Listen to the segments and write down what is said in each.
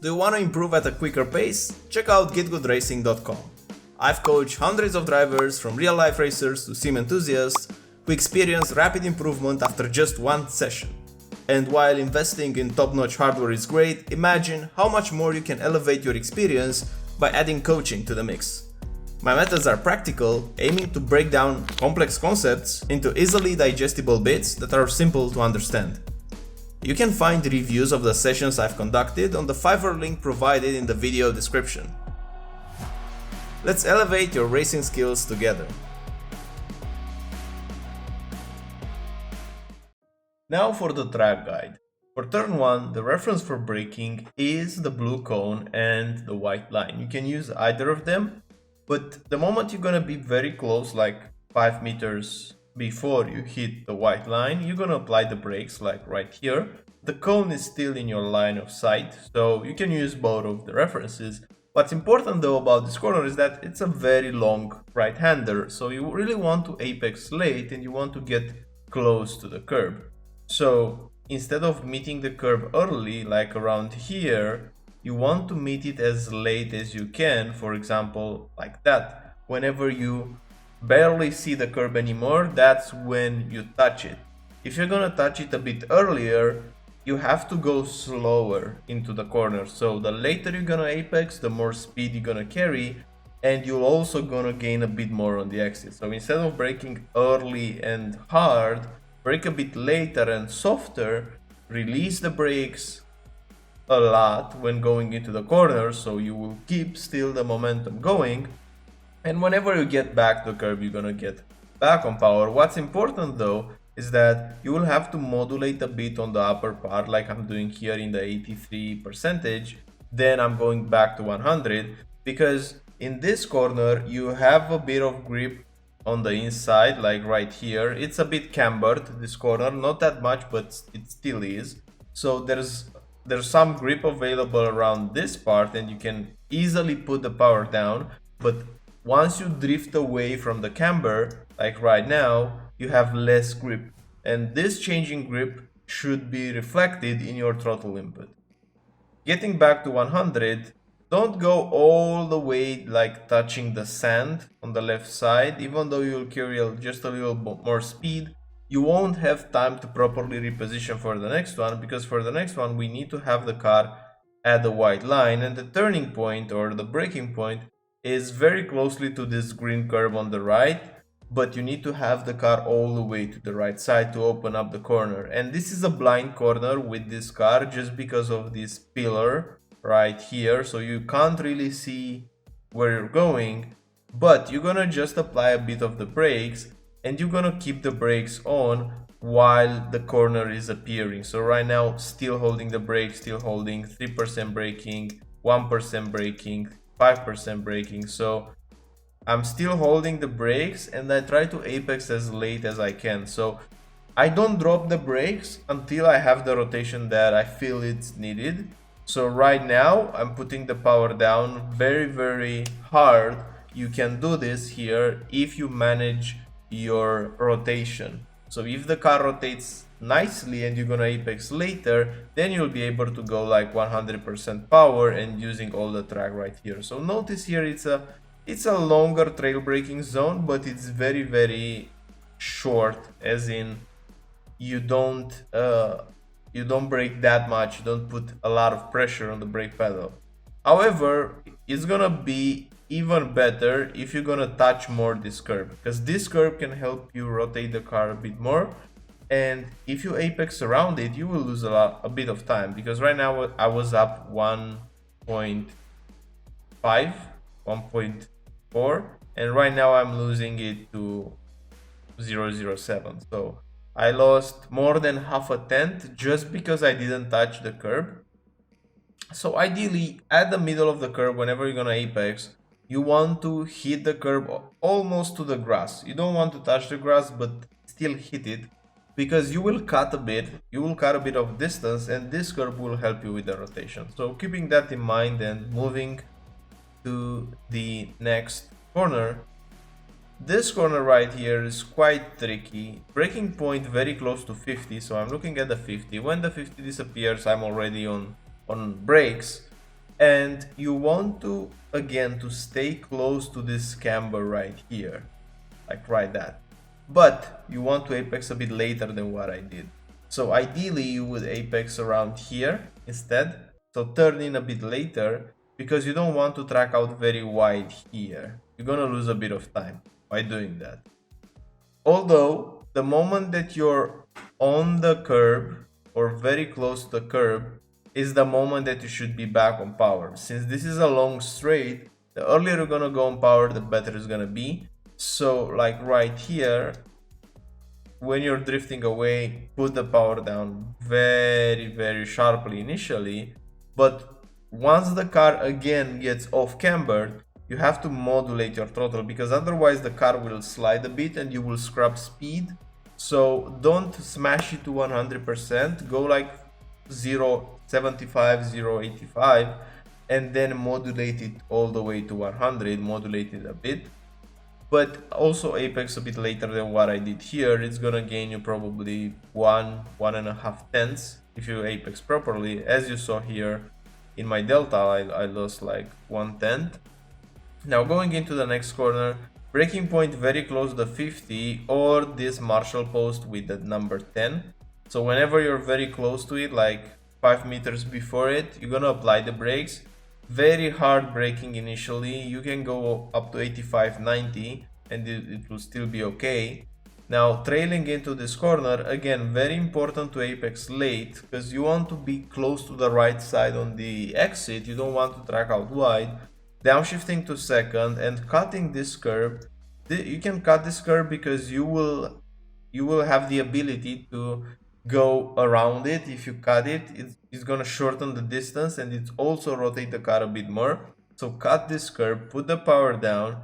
Do you want to improve at a quicker pace? Check out GITGUDRacing.com. I've coached hundreds of drivers, from real-life racers to sim enthusiasts, who experience rapid improvement after just one session. And while investing in top-notch hardware is great, imagine how much more you can elevate your experience by adding coaching to the mix. My methods are practical, aiming to break down complex concepts into easily digestible bits that are simple to understand. You can find reviews of the sessions I've conducted on the Fiverr link provided in the video description. Let's elevate your racing skills together. Now for the track guide. For turn 1, the reference for braking is the blue cone and the white line. You can use either of them, but the moment you're gonna be very close, like 5 meters before you hit the white line, you're gonna apply the brakes like right here. The cone is still in your line of sight, so you can use both of the references. What's important though about this corner is that it's a very long right-hander, so you really want to apex late and you want to get close to the curb. So instead of meeting the curb early, like around here, you want to meet it as late as you can, for example, like that. Whenever you barely see the curb anymore, that's when you touch it. If you're gonna touch it a bit earlier, you have to go slower into the corner. So the later you're gonna apex, the more speed you're gonna carry, and you're also gonna gain a bit more on the exit. So instead of braking early and hard, brake a bit later and softer, release the brakes a lot when going into the corner, so you will keep still the momentum going. And whenever you get back to the curb, you're gonna get back on power. What's important though is that you will have to modulate a bit on the upper part, like I'm doing here in the 83%. Then I'm going back to 100, because in this corner you have a bit of grip on the inside, like right here. It's a bit cambered, this corner, not that much, but it still is. So there's some grip available around this part and you can easily put the power down. But once you drift away from the camber, like right now, you have less grip. And this changing grip should be reflected in your throttle input. Getting back to 100, don't go all the way like touching the sand on the left side. Even though you'll carry just a little more speed, you won't have time to properly reposition for the next one, because for the next one we need to have the car at the white line, and the turning point or the braking point is very closely to this green curve on the right, but you need to have the car all the way to the right side to open up the corner. And this is a blind corner with this car just because of this pillar right here, so you can't really see where you're going, but you're gonna just apply a bit of the brakes and you're gonna keep the brakes on while the corner is appearing. So right now, still holding the brakes, still holding 3% braking, 1% braking, 5% braking. So I'm still holding the brakes and I try to apex as late as I can. So I don't drop the brakes until I have the rotation that I feel it's needed. So right now I'm putting the power down very, very hard. You can do this here if you manage your rotation. So if the car rotates nicely and you're gonna apex later, then you'll be able to go like 100% power and using all the track right here. So notice here it's a longer trail braking zone, but it's very, very short, as in you don't brake that much, you don't put a lot of pressure on the brake pedal. However, it's gonna be even better if you're gonna touch more this curb, because this curb can help you rotate the car a bit more. And if you apex around it, you will lose a bit of time, because right now I was up 1.5, 1.4, and right now I'm losing it to 0.07. So I lost more than half a tenth just because I didn't touch the curb. So ideally, at the middle of the curb, whenever you're gonna apex, you want to hit the curb almost to the grass. You don't want to touch the grass, but still hit it, because you will cut a bit of distance, and this curb will help you with the rotation. So keeping that in mind and moving to the next corner. This corner right here is quite tricky. Braking point very close to 50, so I'm looking at the 50. When the 50 disappears, I'm already on brakes. And you want to, again, to stay close to this camber right here, like right that. But you want to apex a bit later than what I did. So ideally you would apex around here instead. So turn in a bit later, because you don't want to track out very wide here. You're gonna lose a bit of time by doing that. Although the moment that you're on the curb or very close to the curb is the moment that you should be back on power. Since this is a long straight, the earlier you're gonna go on power, the better it's gonna be. So like right here, when you're drifting away, put the power down very sharply initially, but once the car again gets off cambered, you have to modulate your throttle, because otherwise the car will slide a bit and you will scrap speed. So don't smash it to 100%, go like 0.75, 0.85, and then modulate it all the way to 100, modulate it a bit. But also apex a bit later than what I did here. It's gonna gain you probably 1.5 tenths if you apex properly. As you saw here in my delta, I lost like 1/10. Now going into the next corner, braking point very close to the 50 or this Marshall post with the number 10. So whenever you're very close to it, like 5 meters before it, you're gonna apply the brakes. Very hard braking initially. You can go up to 85, 90 and it will still be okay. Now trailing into this corner, again, very important to apex late, because you want to be close to the right side on the exit. You don't want to track out wide. Downshifting to second and cutting this curve. You can cut this curve because you will have the ability to go around it. If you cut it, it's gonna shorten the distance and it's also rotate the car a bit more. So cut this curve, put the power down.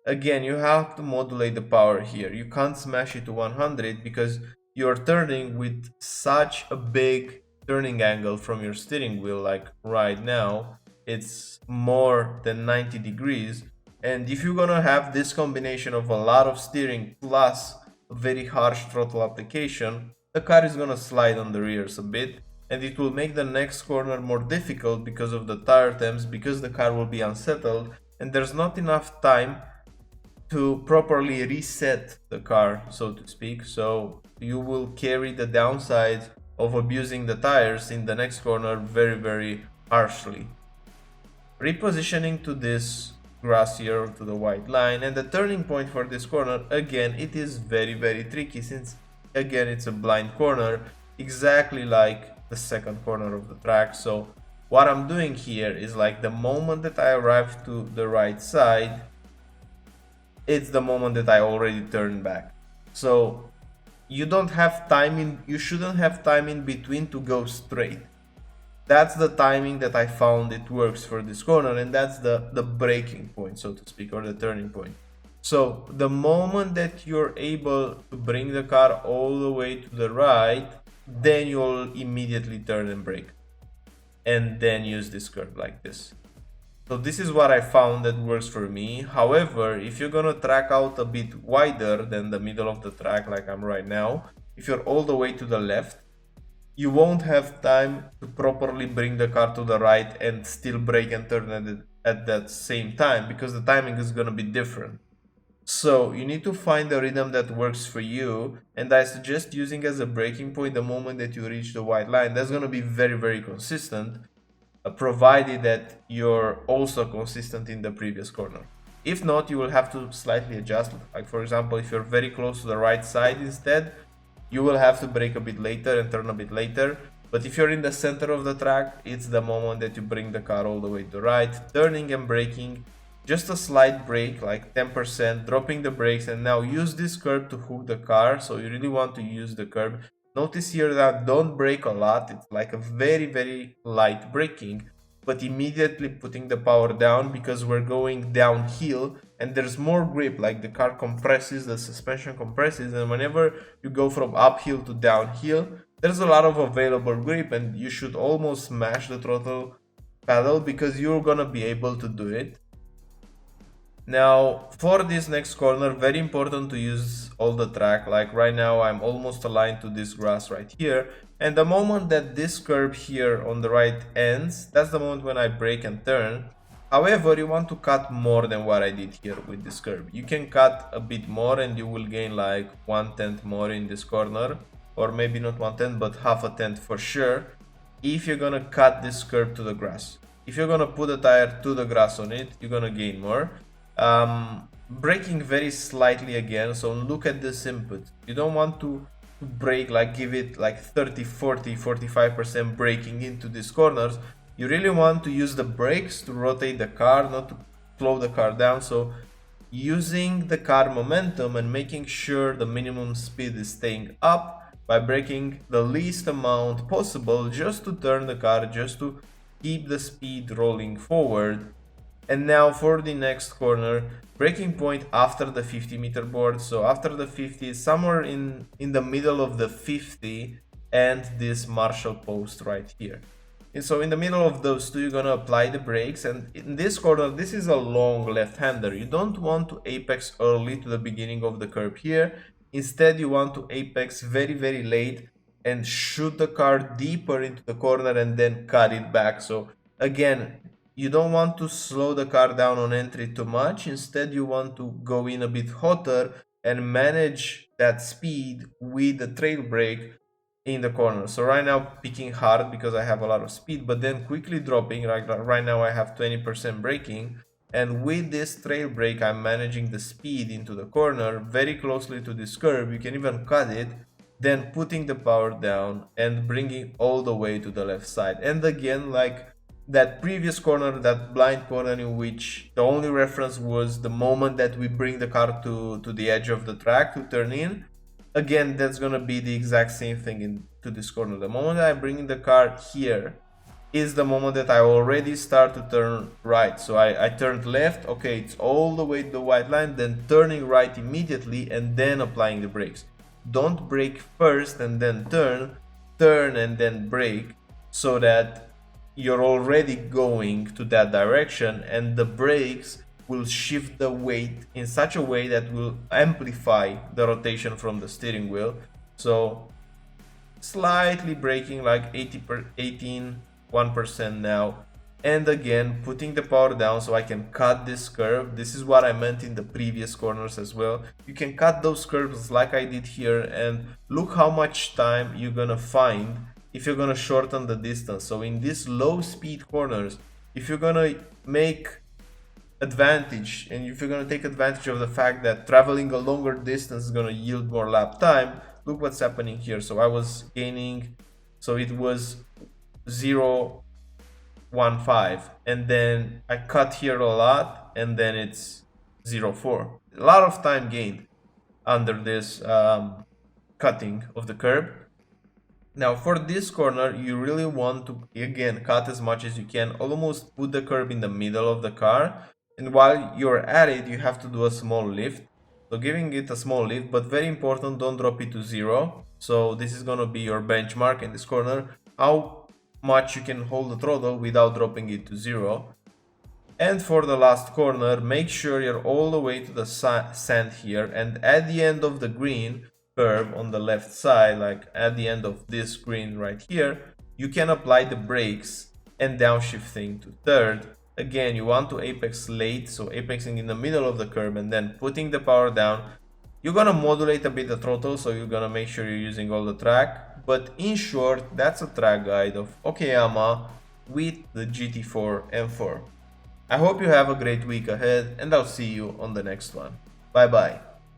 Again, you have to modulate the power here. You can't smash it to 100 because you're turning with such a big turning angle from your steering wheel. Like right now, it's more than 90 degrees. And if you're gonna have this combination of a lot of steering plus a very harsh throttle application, the car is gonna slide on the rears a bit, and it will make the next corner more difficult because of the tire temps, because the car will be unsettled and there's not enough time to properly reset the car, so to speak. So you will carry the downside of abusing the tires in the next corner very harshly. Repositioning to this grass here, to the white line, and the turning point for this corner, again, it is very tricky, since again it's a blind corner, exactly like the second corner of the track. So what I'm doing here is, like, the moment that I arrive to the right side, it's the moment that I already turned back. So you don't have time you shouldn't have time in between to go straight. That's the timing that I found it works for this corner, and that's the breaking point, so to speak, or the turning point. So the moment that you're able to bring the car all the way to the right, then you'll immediately turn and brake, and then use this curve like this. So this is what I found that works for me. However, if you're gonna track out a bit wider than the middle of the track like I'm right now, if you're all the way to the left, you won't have time to properly bring the car to the right and still brake and turn at that same time, because the timing is gonna be different. So you need to find a rhythm that works for you, and I suggest using as a braking point the moment that you reach the white line. That's gonna be very consistent, provided that you're also consistent in the previous corner. If not, you will have to slightly adjust. Like, for example, if you're very close to the right side instead, you will have to brake a bit later and turn a bit later. But if you're in the center of the track, it's the moment that you bring the car all the way to the right, turning and braking, just a slight brake, like 10%, dropping the brakes, and now use this curb to hook the car. So you really want to use the curb. Notice here that don't brake a lot, it's like a very light braking, but immediately putting the power down, because we're going downhill and there's more grip, like the car compresses, the suspension compresses, and whenever you go from uphill to downhill, there's a lot of available grip, and you should almost smash the throttle pedal because you're gonna be able to do it. Now for this next corner, very important to use all the track. Like right now I'm almost aligned to this grass right here, and the moment that this curb here on the right ends, that's the moment when I brake and turn. However, you want to cut more than what I did here with this curb. You can cut a bit more and you will gain like 1/10 more in this corner, or maybe not 1/10 but half a tenth for sure, if you're gonna cut this curb to the grass. If you're gonna put a tire to the grass on it, you're gonna gain more. Braking very slightly again, so look at this input. You don't want to brake like give it like 30, 40, 45% braking into these corners. You really want to use the brakes to rotate the car, not to slow the car down. So using the car momentum and making sure the minimum speed is staying up by braking the least amount possible, just to turn the car, just to keep the speed rolling forward. And now for the next corner, braking point after the 50-meter board. So after the 50, somewhere in the middle of the 50 and this Marshall post right here. And so in the middle of those two, you're gonna apply the brakes. And in this corner, this is a long left-hander. You don't want to apex early to the beginning of the curb here. Instead, you want to apex very, very late and shoot the car deeper into the corner and then cut it back. So again, you don't want to slow the car down on entry too much. Instead, you want to go in a bit hotter and manage that speed with the trail brake in the corner. So right now picking hard because I have a lot of speed, but then quickly dropping. Like right now I have 20% braking, and with this trail brake I'm managing the speed into the corner very closely to this curb. You can even cut it, then putting the power down and bringing all the way to the left side. And again, like that previous corner, that blind corner in which the only reference was the moment that we bring the car to the edge of the track to turn in, again, that's gonna be the exact same thing into this corner. The moment I bring in the car here is the moment that I already start to turn right. So I turned left, okay, it's all the way to the white line, then turning right immediately and then applying the brakes. Don't brake first and then turn and then brake, so that you're already going to that direction and the brakes will shift the weight in such a way that will amplify the rotation from the steering wheel. So slightly braking like 1% now, and again putting the power down so I can cut this curve. This is what I meant in the previous corners as well. You can cut those curves like I did here, and look how much time you're gonna find if you're gonna shorten the distance. So in these low speed corners, if you're gonna make advantage and if you're gonna take advantage of the fact that traveling a longer distance is gonna yield more lap time, look what's happening here. So I was gaining, so it was 0.15, and then I cut here a lot, and then it's 0.4. A lot of time gained under this cutting of the curb. Now for this corner, you really want to again cut as much as you can, almost put the curb in the middle of the car, and while you're at it you have to do a small lift. So giving it a small lift, but very important, don't drop it to 0. So this is gonna be your benchmark in this corner, how much you can hold the throttle without dropping it to 0. And for the last corner, make sure you're all the way to the sand here, and at the end of the green curve on the left side, like at the end of this green right here, you can apply the brakes and downshifting to third. Again, you want to apex late, so apexing in the middle of the curve and then putting the power down. You're gonna modulate a bit the throttle, so you're gonna make sure you're using all the track. But in short, that's a track guide of Okayama with the GT4 M4. I hope you have a great week ahead, and I'll see you on the next one. Bye bye.